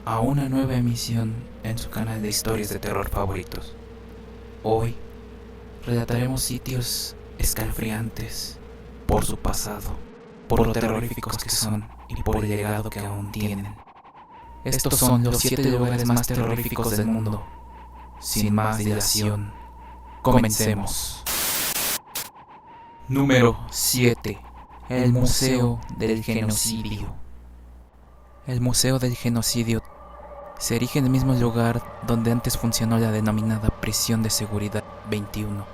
a una nueva emisión en su canal de historias de terror favoritos. Hoy relataremos sitios escalofriantes por su pasado, por lo terroríficos que son y por el legado que aún tienen. Estos son los 7 lugares más terroríficos del mundo. Sin más dilación, comencemos. Número 7. El Museo del Genocidio. El Museo del Genocidio se erige en el mismo lugar donde antes funcionó la denominada Prisión de Seguridad 21.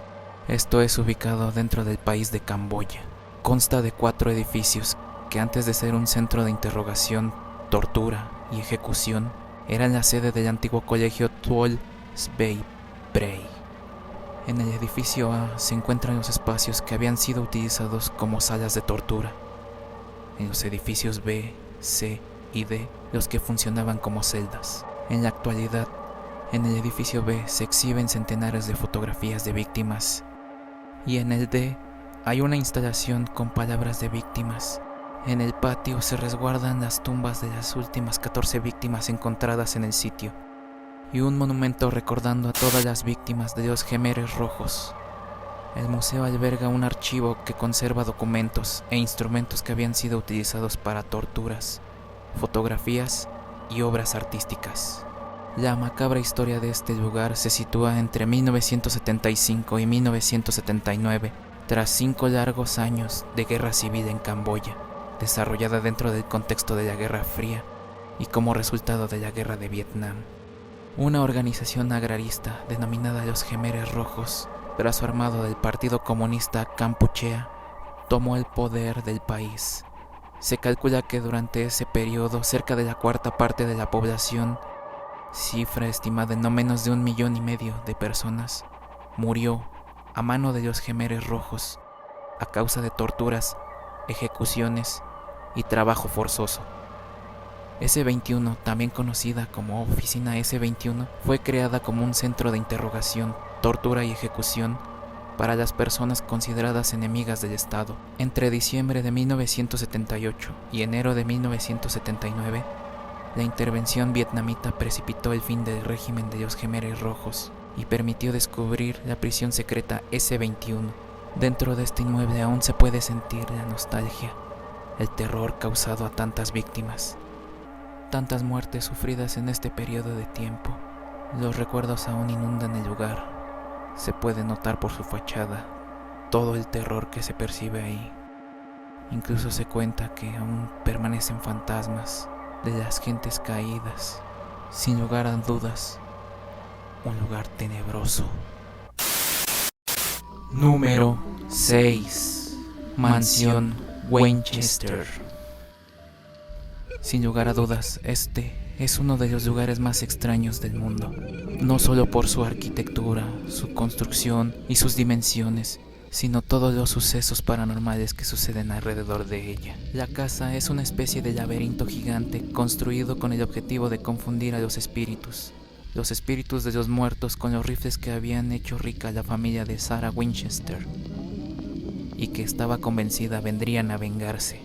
Esto es ubicado dentro del país de Camboya. Consta de 4 edificios que antes de ser un centro de interrogación, tortura y ejecución, eran la sede del antiguo colegio Tuol Svei Prey. En el edificio A se encuentran los espacios que habían sido utilizados como salas de tortura. En los edificios B, C y D, los que funcionaban como celdas. En la actualidad, en el edificio B se exhiben centenares de fotografías de víctimas, y en el D hay una instalación con palabras de víctimas. En el patio se resguardan las tumbas de las últimas 14 víctimas encontradas en el sitio, y un monumento recordando a todas las víctimas de los Khmeres Rojos. El museo alberga un archivo que conserva documentos e instrumentos que habían sido utilizados para torturas, fotografías y obras artísticas. La macabra historia de este lugar se sitúa entre 1975 y 1979, tras 5 largos años de guerra civil en Camboya, desarrollada dentro del contexto de la Guerra Fría y como resultado de la Guerra de Vietnam. Una organización agrarista denominada los Khmeres Rojos, brazo armado del Partido Comunista Kampuchea, tomó el poder del país. Se calcula que durante ese periodo cerca de la 1/4 parte de la población, cifra estimada en no menos de 1,5 millones de personas, murió a mano de los Khmeres Rojos a causa de torturas, ejecuciones y trabajo forzoso. S-21, también conocida como Oficina S-21, fue creada como un centro de interrogación, tortura y ejecución para las personas consideradas enemigas del Estado. Entre diciembre de 1978 y enero de 1979, la intervención vietnamita precipitó el fin del régimen de los Khmeres Rojos y permitió descubrir la prisión secreta S-21. Dentro de este inmueble aún se puede sentir la nostalgia, el terror causado a tantas víctimas. Tantas muertes sufridas en este periodo de tiempo. Los recuerdos aún inundan el lugar. Se puede notar por su fachada todo el terror que se percibe ahí. Incluso se cuenta que aún permanecen fantasmas de las gentes caídas. Sin lugar a dudas, un lugar tenebroso. Número 6. Mansión Winchester. Sin lugar a dudas, este es uno de los lugares más extraños del mundo, no solo por su arquitectura, su construcción y sus dimensiones, sino todos los sucesos paranormales que suceden alrededor de ella. La casa es una especie de laberinto gigante construido con el objetivo de confundir a los espíritus de los muertos con los rifles que habían hecho rica a la familia de Sarah Winchester y que estaba convencida vendrían a vengarse.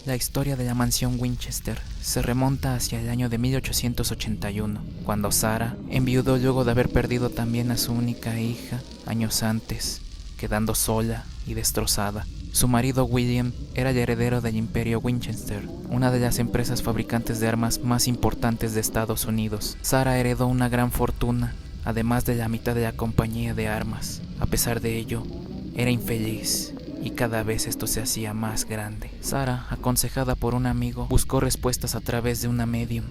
La historia de la mansión Winchester se remonta hacia el año de 1881, cuando Sarah enviudó luego de haber perdido también a su única hija años antes, quedando sola y destrozada. Su marido William era el heredero del Imperio Winchester, una de las empresas fabricantes de armas más importantes de Estados Unidos. Sarah heredó una gran fortuna, además de la mitad de la compañía de armas. A pesar de ello, era infeliz, y cada vez esto se hacía más grande. Sarah, aconsejada por un amigo, buscó respuestas a través de una medium.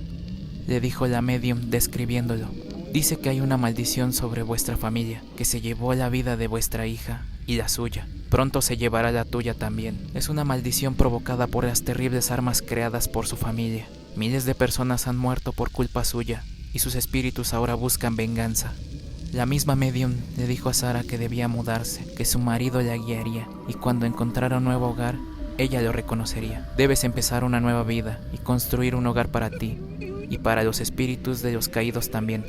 Le dijo la medium describiéndolo: dice que hay una maldición sobre vuestra familia, que se llevó la vida de vuestra hija y la suya. Pronto se llevará la tuya también. Es una maldición provocada por las terribles armas creadas por su familia. Miles de personas han muerto por culpa suya, y sus espíritus ahora buscan venganza. La misma medium le dijo a Sarah que debía mudarse, que su marido la guiaría, y cuando encontrara un nuevo hogar, ella lo reconocería. Debes empezar una nueva vida y construir un hogar para ti, y para los espíritus de los caídos también.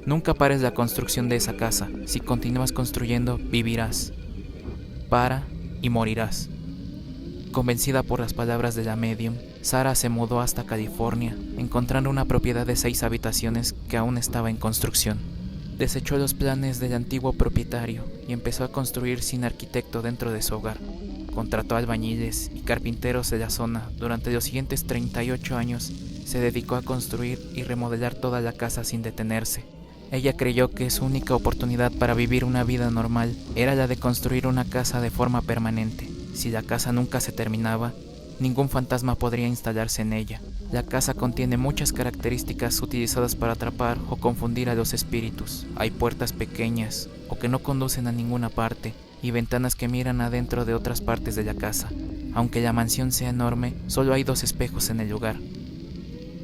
Nunca pares la construcción de esa casa. Si continúas construyendo, vivirás. Para y morirás. Convencida por las palabras de la medium, Sara se mudó hasta California, encontrando una propiedad de 6 habitaciones que aún estaba en construcción. Desechó los planes del antiguo propietario y empezó a construir sin arquitecto dentro de su hogar. Contrató albañiles y carpinteros de la zona. Durante los siguientes 38 años se dedicó a construir y remodelar toda la casa sin detenerse. Ella creyó que su única oportunidad para vivir una vida normal era la de construir una casa de forma permanente. Si la casa nunca se terminaba, ningún fantasma podría instalarse en ella. La casa contiene muchas características utilizadas para atrapar o confundir a los espíritus. Hay puertas pequeñas o que no conducen a ninguna parte y ventanas que miran adentro de otras partes de la casa. Aunque la mansión sea enorme, solo hay 2 espejos en el lugar.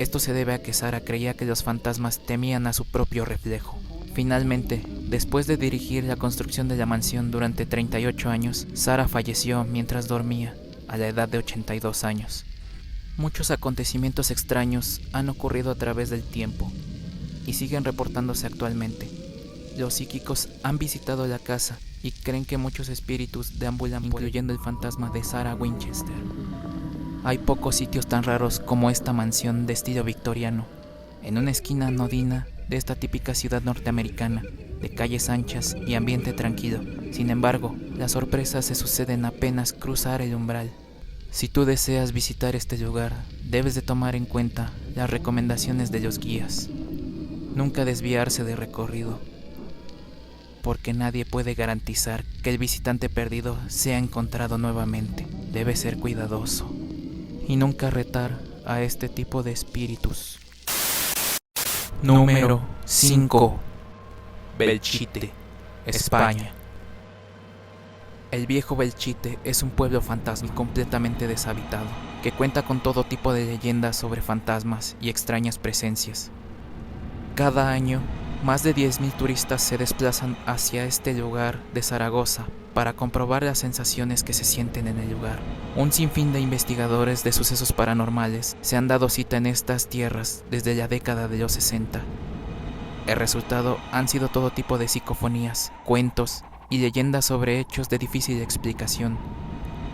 Esto se debe a que Sara creía que los fantasmas temían a su propio reflejo. Finalmente, después de dirigir la construcción de la mansión durante 38 años, Sara falleció mientras dormía, a la edad de 82 años. Muchos acontecimientos extraños han ocurrido a través del tiempo y siguen reportándose actualmente. Los psíquicos han visitado la casa y creen que muchos espíritus deambulan, incluyendo el fantasma de Sarah Winchester. Hay pocos sitios tan raros como esta mansión de estilo victoriano, en una esquina anodina de esta típica ciudad norteamericana, de calles anchas y ambiente tranquilo. Sin embargo, las sorpresas se suceden apenas cruzar el umbral. Si tú deseas visitar este lugar, debes de tomar en cuenta las recomendaciones de los guías. Nunca desviarse de recorrido, porque nadie puede garantizar que el visitante perdido sea encontrado nuevamente. Debe ser cuidadoso y nunca retar a este tipo de espíritus. Número 5. Belchite, España. El viejo Belchite es un pueblo fantasma completamente deshabitado, que cuenta con todo tipo de leyendas sobre fantasmas y extrañas presencias. Cada año, más de 10.000 turistas se desplazan hacia este lugar de Zaragoza para comprobar las sensaciones que se sienten en el lugar. Un sinfín de investigadores de sucesos paranormales se han dado cita en estas tierras desde la década de los 60. El resultado han sido todo tipo de psicofonías, cuentos y leyendas sobre hechos de difícil explicación.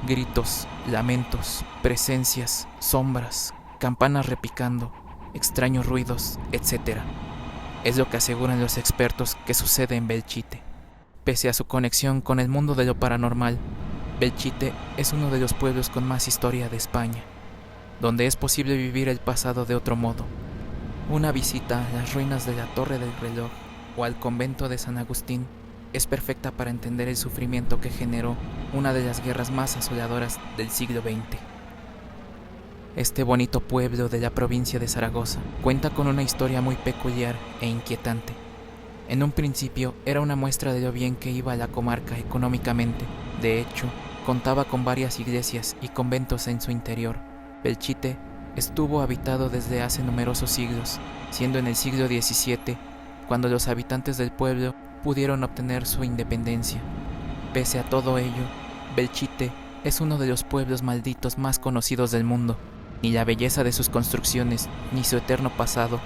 Gritos, lamentos, presencias, sombras, campanas repicando, extraños ruidos, etc. Es lo que aseguran los expertos que sucede en Belchite. Pese a su conexión con el mundo de lo paranormal, Belchite es uno de los pueblos con más historia de España, donde es posible vivir el pasado de otro modo. Una visita a las ruinas de la Torre del Reloj o al convento de San Agustín es perfecta para entender el sufrimiento que generó una de las guerras más asoladoras del siglo XX. Este bonito pueblo de la provincia de Zaragoza cuenta con una historia muy peculiar e inquietante. En un principio era una muestra de lo bien que iba la comarca económicamente. De hecho, contaba con varias iglesias y conventos en su interior. Belchite estuvo habitado desde hace numerosos siglos, siendo en el siglo XVII cuando los habitantes del pueblo pudieron obtener su independencia. Pese a todo ello, Belchite es uno de los pueblos malditos más conocidos del mundo. Ni la belleza de sus construcciones, ni su eterno pasado,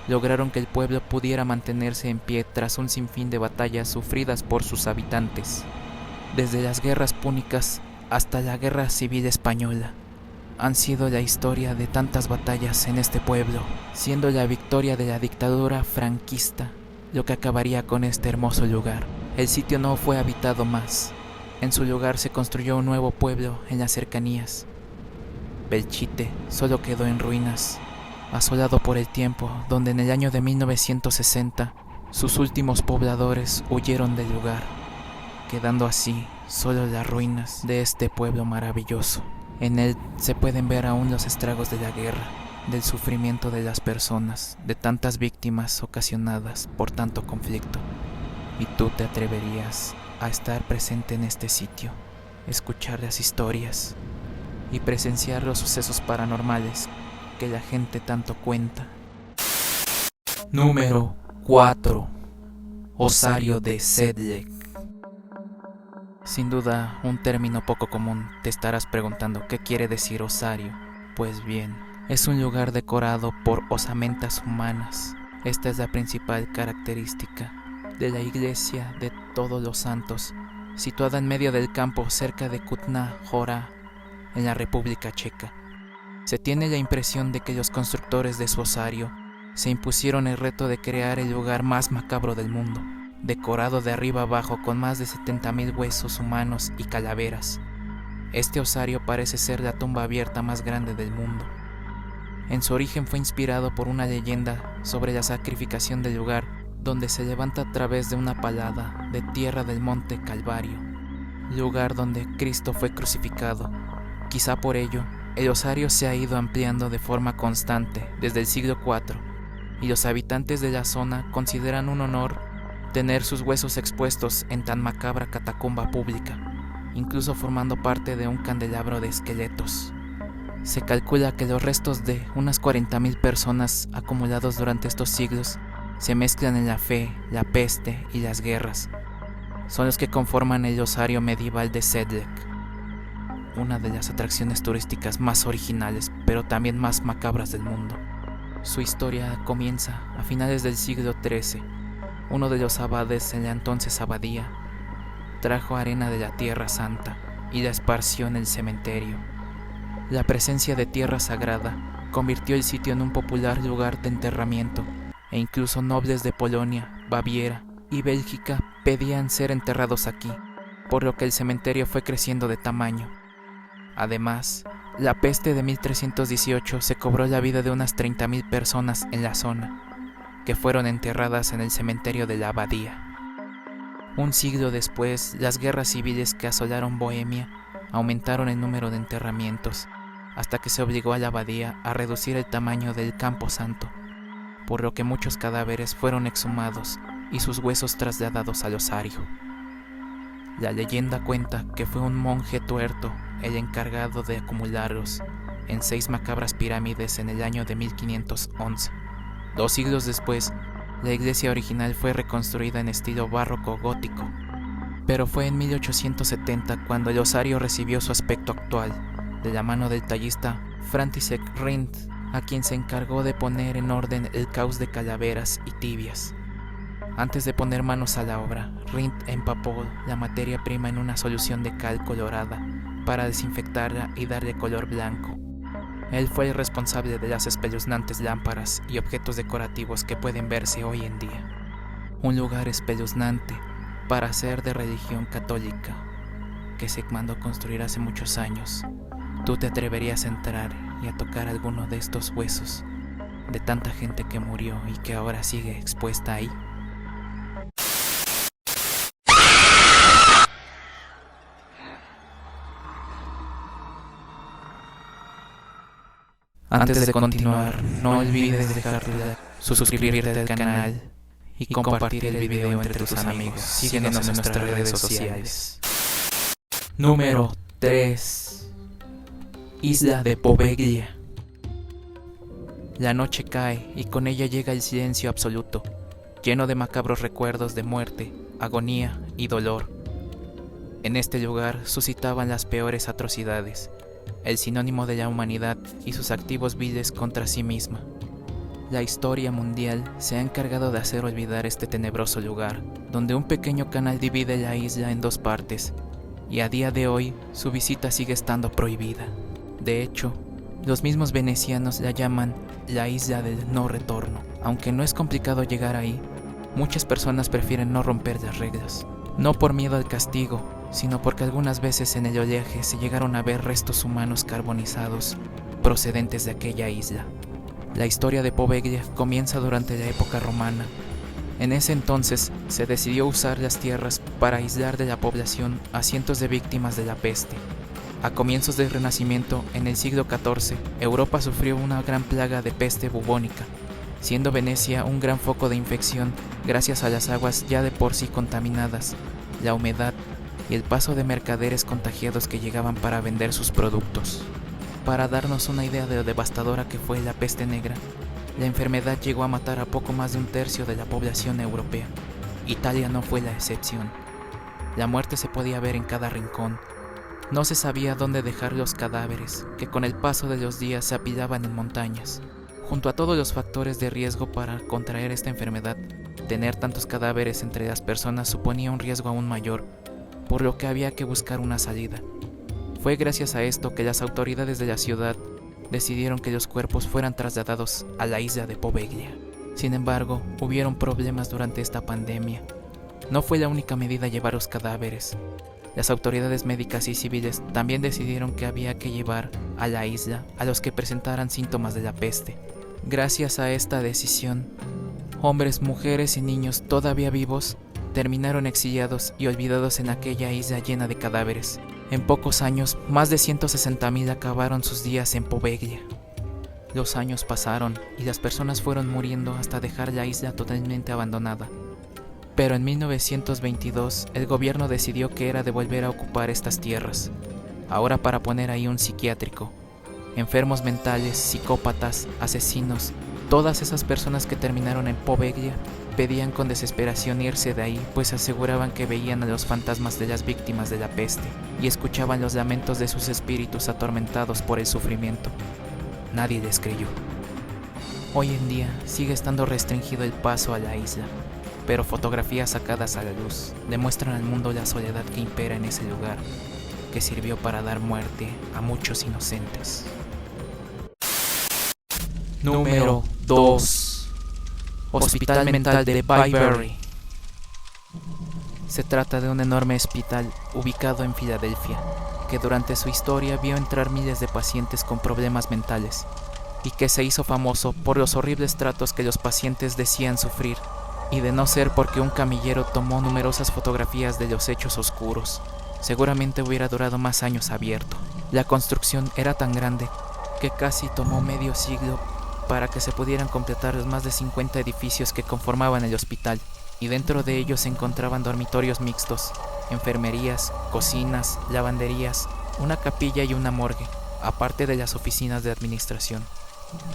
lograron que el pueblo pudiera mantenerse en pie tras un sinfín de batallas sufridas por sus habitantes. Desde las guerras púnicas hasta la Guerra Civil Española, han sido la historia de tantas batallas en este pueblo, siendo la victoria de la dictadura franquista lo que acabaría con este hermoso lugar. El sitio no fue habitado más. En su lugar se construyó un nuevo pueblo en las cercanías. Belchite solo quedó en ruinas, asolado por el tiempo, donde en el año de 1960 sus últimos pobladores huyeron del lugar, quedando así solo las ruinas de este pueblo maravilloso. En él se pueden ver aún los estragos de la guerra, del sufrimiento de las personas, de tantas víctimas ocasionadas por tanto conflicto. ¿Y tú te atreverías a estar presente en este sitio, escuchar las historias y presenciar los sucesos paranormales que la gente tanto cuenta? Número 4. Osario de Sedlec. Sin duda, un término poco común. Te estarás preguntando qué quiere decir osario. Pues bien, es un lugar decorado por osamentas humanas. Esta es la principal característica de la iglesia de Todos los Santos, situada en medio del campo cerca de Kutná Hora, en la República Checa. Se tiene la impresión de que los constructores de su osario se impusieron el reto de crear el lugar más macabro del mundo, decorado de arriba abajo con más de 70,000 huesos humanos y calaveras. Este osario parece ser la tumba abierta más grande del mundo. En su origen fue inspirado por una leyenda sobre la sacrificación del lugar, donde se levanta a través de una palada de tierra del monte Calvario, lugar donde Cristo fue crucificado. Quizá por ello, el osario se ha ido ampliando de forma constante desde el siglo IV, y los habitantes de la zona consideran un honor tener sus huesos expuestos en tan macabra catacumba pública, incluso formando parte de un candelabro de esqueletos. Se calcula que los restos de unas 40,000 personas acumulados durante estos siglos se mezclan en la fe, la peste y las guerras. Son los que conforman el osario medieval de Sedlec, una de las atracciones turísticas más originales, pero también más macabras del mundo. Su historia comienza a finales del siglo XIII. Uno de los abades en la entonces abadía trajo arena de la Tierra Santa y la esparció en el cementerio. La presencia de tierra sagrada convirtió el sitio en un popular lugar de enterramiento, e incluso nobles de Polonia, Baviera y Bélgica pedían ser enterrados aquí, por lo que el cementerio fue creciendo de tamaño. Además, la peste de 1318 se cobró la vida de unas 30,000 personas en la zona, que fueron enterradas en el cementerio de la abadía. Un siglo después, las guerras civiles que asolaron Bohemia aumentaron el número de enterramientos, hasta que se obligó a la abadía a reducir el tamaño del Campo Santo, por lo que muchos cadáveres fueron exhumados y sus huesos trasladados al osario. La leyenda cuenta que fue un monje tuerto el encargado de acumularlos en 6 macabras pirámides en el año de 1511. 2 siglos después, la iglesia original fue reconstruida en estilo barroco gótico, pero fue en 1870 cuando el osario recibió su aspecto actual, de la mano del tallista František Rindt, a quien se encargó de poner en orden el caos de calaveras y tibias. Antes de poner manos a la obra, Rindt empapó la materia prima en una solución de cal colorada para desinfectarla y darle color blanco. Él fue el responsable de las espeluznantes lámparas y objetos decorativos que pueden verse hoy en día. Un lugar espeluznante para ser de religión católica, que se mandó construir hace muchos años. ¿Tú te atreverías a entrar y a tocar alguno de estos huesos de tanta gente que murió y que ahora sigue expuesta ahí? Antes de continuar, no olvides dejarle suscribirte al canal y compartir el video entre tus amigos. Síguenos en nuestras redes sociales. Número 3. Isla de Poveglia. La noche cae y con ella llega el silencio absoluto, lleno de macabros recuerdos de muerte, agonía y dolor. En este lugar suscitaban las peores atrocidades, el sinónimo de la humanidad y sus activos viles contra sí misma. La historia mundial se ha encargado de hacer olvidar este tenebroso lugar, donde un pequeño canal divide la isla en 2 partes, y a día de hoy su visita sigue estando prohibida. De hecho, los mismos venecianos la llaman la isla del no retorno. Aunque no es complicado llegar ahí, muchas personas prefieren no romper las reglas, no por miedo al castigo, sino porque algunas veces en el oleaje se llegaron a ver restos humanos carbonizados procedentes de aquella isla. La historia de Poveglia comienza durante la época romana. En ese entonces se decidió usar las tierras para aislar de la población a cientos de víctimas de la peste. A comienzos del Renacimiento, en el siglo XIV, Europa sufrió una gran plaga de peste bubónica, siendo Venecia un gran foco de infección gracias a las aguas ya de por sí contaminadas, la humedad y el paso de mercaderes contagiados que llegaban para vender sus productos. Para darnos una idea de lo devastadora que fue la peste negra, la enfermedad llegó a matar a poco más de 1/3 de la población europea. Italia no fue la excepción. La muerte se podía ver en cada rincón. No se sabía dónde dejar los cadáveres, que con el paso de los días se apilaban en montañas. Junto a todos los factores de riesgo para contraer esta enfermedad, tener tantos cadáveres entre las personas suponía un riesgo aún mayor, por lo que había que buscar una salida. Fue gracias a esto que las autoridades de la ciudad decidieron que los cuerpos fueran trasladados a la isla de Poveglia. Sin embargo, hubieron problemas durante esta pandemia. No fue la única medida llevar los cadáveres. Las autoridades médicas y civiles también decidieron que había que llevar a la isla a los que presentaran síntomas de la peste. Gracias a esta decisión, hombres, mujeres y niños todavía vivos terminaron exiliados y olvidados en aquella isla llena de cadáveres. En pocos años, más de 160,000 acabaron sus días en Poveglia. Los años pasaron y las personas fueron muriendo hasta dejar la isla totalmente abandonada. Pero en 1922 el gobierno decidió que era de volver a ocupar estas tierras, ahora para poner ahí un psiquiátrico. Enfermos mentales, psicópatas, asesinos, todas esas personas que terminaron en Poveglia pedían con desesperación irse de ahí, pues aseguraban que veían a los fantasmas de las víctimas de la peste y escuchaban los lamentos de sus espíritus atormentados por el sufrimiento. Nadie les creyó. Hoy en día sigue estando restringido el paso a la isla, pero fotografías sacadas a la luz demuestran al mundo la soledad que impera en ese lugar, que sirvió para dar muerte a muchos inocentes. Número 2. Hospital Mental de Byberry. Se trata de un enorme hospital ubicado en Filadelfia, que durante su historia vio entrar miles de pacientes con problemas mentales, y que se hizo famoso por los horribles tratos que los pacientes decían sufrir, y de no ser porque un camillero tomó numerosas fotografías de los hechos oscuros, seguramente hubiera durado más años abierto. La construcción era tan grande que casi tomó medio siglo para que se pudieran completar los más de 50 edificios que conformaban el hospital, y dentro de ellos se encontraban dormitorios mixtos, enfermerías, cocinas, lavanderías, una capilla y una morgue, aparte de las oficinas de administración.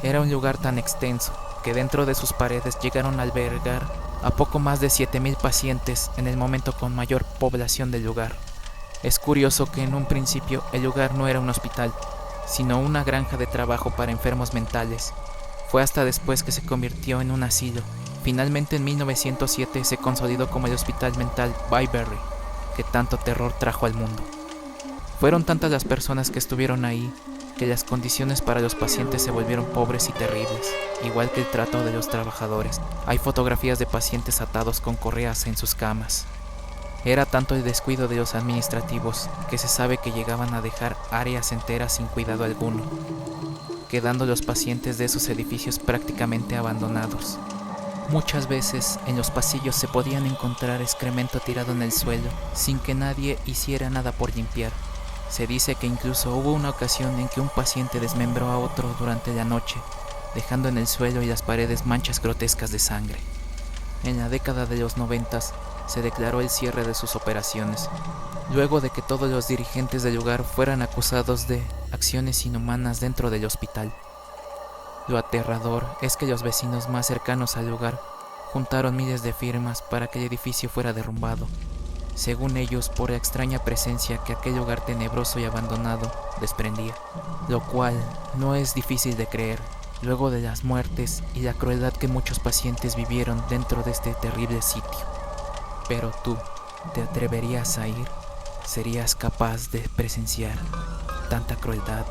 Era un lugar tan extenso que dentro de sus paredes llegaron a albergar a poco más de 7,000 pacientes en el momento con mayor población del lugar. Es curioso que en un principio el lugar no era un hospital, sino una granja de trabajo para enfermos mentales. Fue hasta después que se convirtió en un asilo. Finalmente en 1907 se consolidó como el Hospital Mental Byberry, que tanto terror trajo al mundo. Fueron tantas las personas que estuvieron ahí que las condiciones para los pacientes se volvieron pobres y terribles, igual que el trato de los trabajadores. Hay fotografías de pacientes atados con correas en sus camas. Era tanto el descuido de los administrativos que se sabe que llegaban a dejar áreas enteras sin cuidado alguno, quedando los pacientes de esos edificios prácticamente abandonados. Muchas veces en los pasillos se podían encontrar excremento tirado en el suelo sin que nadie hiciera nada por limpiar. Se dice que incluso hubo una ocasión en que un paciente desmembró a otro durante la noche, dejando en el suelo y las paredes manchas grotescas de sangre. En la década de los 90 se declaró el cierre de sus operaciones, luego de que todos los dirigentes del lugar fueran acusados de acciones inhumanas dentro del hospital. Lo aterrador es que los vecinos más cercanos al lugar juntaron miles de firmas para que el edificio fuera derrumbado, según ellos por la extraña presencia que aquel lugar tenebroso y abandonado desprendía, lo cual no es difícil de creer, luego de las muertes y la crueldad que muchos pacientes vivieron dentro de este terrible sitio. Pero tú, ¿te atreverías a ir? ¿Serías capaz de presenciar tanta crueldad?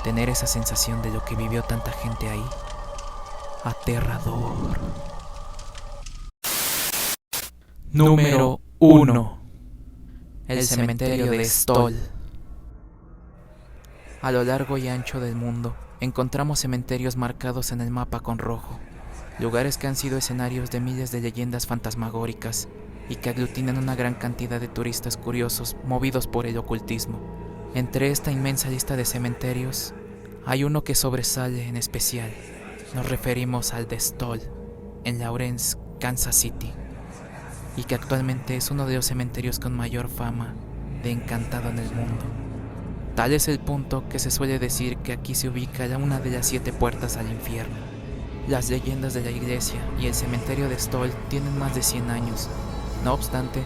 ¿Tener esa sensación de lo que vivió tanta gente ahí? Aterrador. Número 1. El cementerio de Stoll. A lo largo y ancho del mundo encontramos cementerios marcados en el mapa con rojo, lugares que han sido escenarios de miles de leyendas fantasmagóricas y que aglutinan una gran cantidad de turistas curiosos movidos por el ocultismo. Entre esta inmensa lista de cementerios hay uno que sobresale en especial. Nos referimos al de Stoll, en Lawrence, Kansas City, y que actualmente es uno de los cementerios con mayor fama de encantado en el mundo. Tal es el punto que se suele decir que aquí se ubica una de las 7 puertas al infierno. Las leyendas de la iglesia y el cementerio de Stoll tienen más de 100 años. No obstante,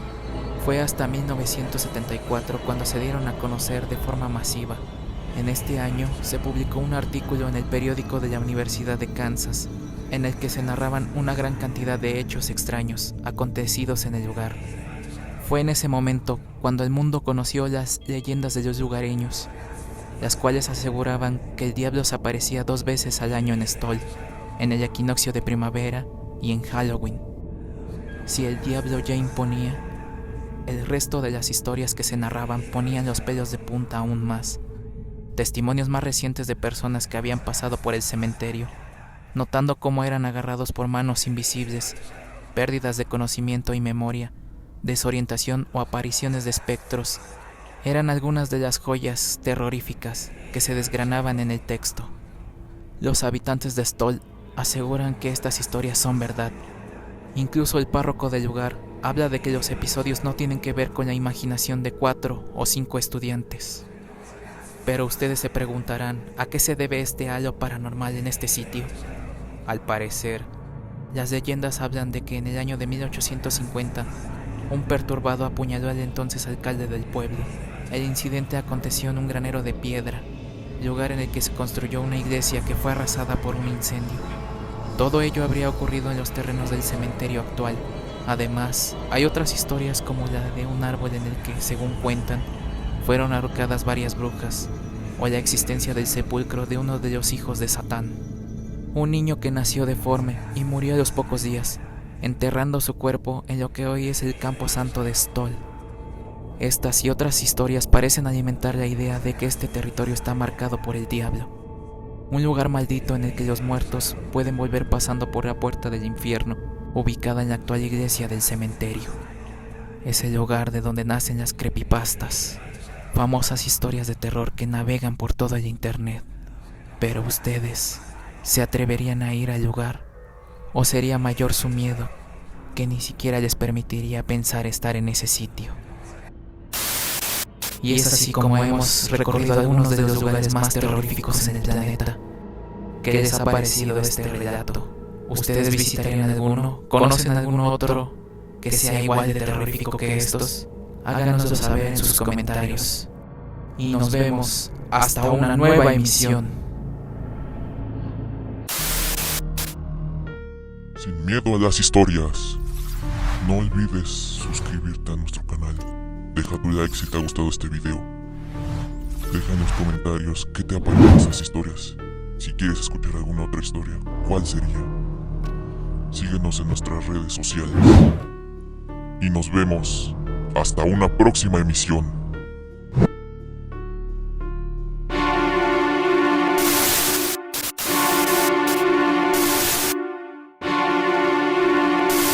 fue hasta 1974 cuando se dieron a conocer de forma masiva. En este año se publicó un artículo en el periódico de la Universidad de Kansas, en el que se narraban una gran cantidad de hechos extraños acontecidos en el lugar. Fue en ese momento cuando el mundo conoció las leyendas de los lugareños. las cuales aseguraban que el diablo se aparecía 2 veces al año en Stoll, en el equinoccio de primavera y en Halloween. Si el diablo ya imponía, el resto de las historias que se narraban ponían los pelos de punta aún más. Testimonios más recientes de personas que habían pasado por el cementerio, notando cómo eran agarrados por manos invisibles, pérdidas de conocimiento y memoria, desorientación o apariciones de espectros, eran algunas de las joyas terroríficas que se desgranaban en el texto. Los habitantes de Stoll aseguran que estas historias son verdad. Incluso el párroco del lugar habla de que los episodios no tienen que ver con la imaginación de 4 o 5 estudiantes. Pero ustedes se preguntarán, ¿a qué se debe este halo paranormal en este sitio? Al parecer, las leyendas hablan de que en el año de 1850, un perturbado apuñaló al entonces alcalde del pueblo. El incidente aconteció en un granero de piedra, lugar en el que se construyó una iglesia que fue arrasada por un incendio. Todo ello habría ocurrido en los terrenos del cementerio actual. Además, hay otras historias como la de un árbol en el que, según cuentan, fueron ahorcadas varias brujas, o la existencia del sepulcro de uno de los hijos de Satán, un niño que nació deforme y murió a los pocos días, enterrando su cuerpo en lo que hoy es el Campo Santo de Stoll. Estas y otras historias parecen alimentar la idea de que este territorio está marcado por el diablo, un lugar maldito en el que los muertos pueden volver pasando por la puerta del infierno, ubicada en la actual iglesia del cementerio. Es el hogar de donde nacen las creepypastas, famosas historias de terror que navegan por todo el internet. Pero ustedes, ¿se atreverían a ir al lugar? ¿O sería mayor su miedo, que ni siquiera les permitiría pensar estar en ese sitio? Y es así como hemos recorrido algunos de los lugares más terroríficos en el planeta. ¿Qué les ha parecido este relato? ¿Ustedes visitarían alguno? ¿Conocen algún otro que sea igual de terrorífico que estos? Háganoslo saber en sus comentarios. Y nos vemos hasta una nueva emisión. Sin miedo a las historias. No olvides suscribirte a nuestro canal. Deja tu like si te ha gustado este video. Deja en los comentarios qué te aparecen esas historias. Si quieres escuchar alguna otra historia, ¿cuál sería? Síguenos en nuestras redes sociales. Y nos vemos hasta una próxima emisión.